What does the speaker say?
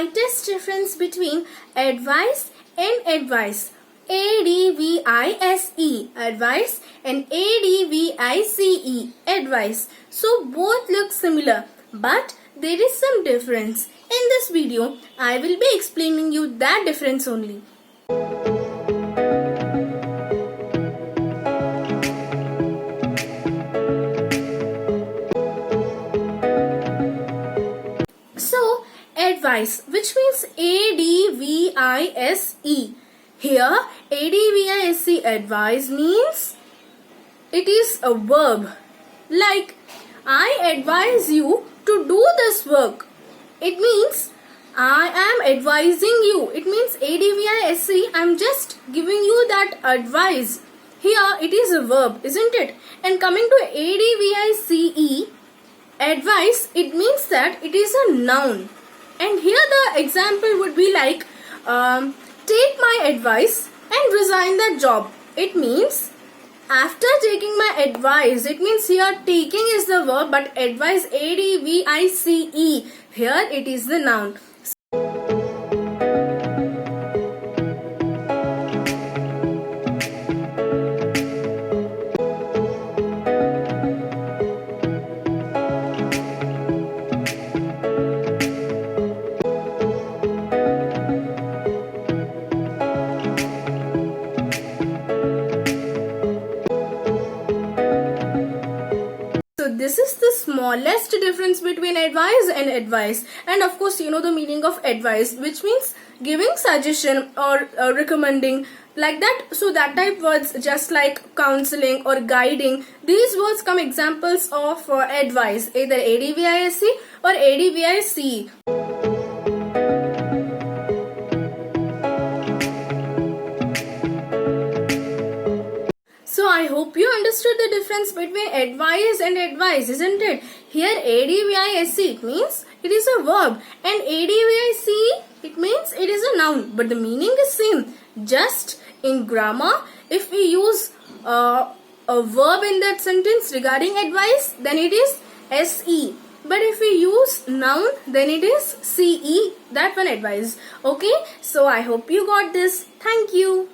slightest difference between advice and advice. ADVISE, advice, and ADVICE, advice. So both look similar, but there is some difference. In this video, I will be explaining you that difference only. So, advice, which means ADVISE. Here, ADVISE, advice, means it is a verb. Like, I advise you to do this work. It means I am advising you. It means ADVISE, I am just giving you that advice. Here, it is a verb, isn't it? And coming to ADVICE, advice, it means that it is a noun. And here the example would be like, take my advice and resign that job. It means after taking my advice, it means here taking is the verb, but advice, ADVICE, here it is the noun. So this is the smallest difference between advice and advice. And of course, you know the meaning of advice, which means giving suggestion or recommending, like that. So that type words, just like counseling or guiding, these words come examples of advice, either ADVISE or ADVICE. So I hope you understood the difference between advice and advice, isn't it? Here ADVISE, it means it is a verb, and ADVICE, it means it is a noun, but the meaning is same. Just in grammar, if we use a verb in that sentence regarding advice, then it is SE. But if we use noun, then it is CE, that one, advice. Okay, so I hope you got this. Thank you.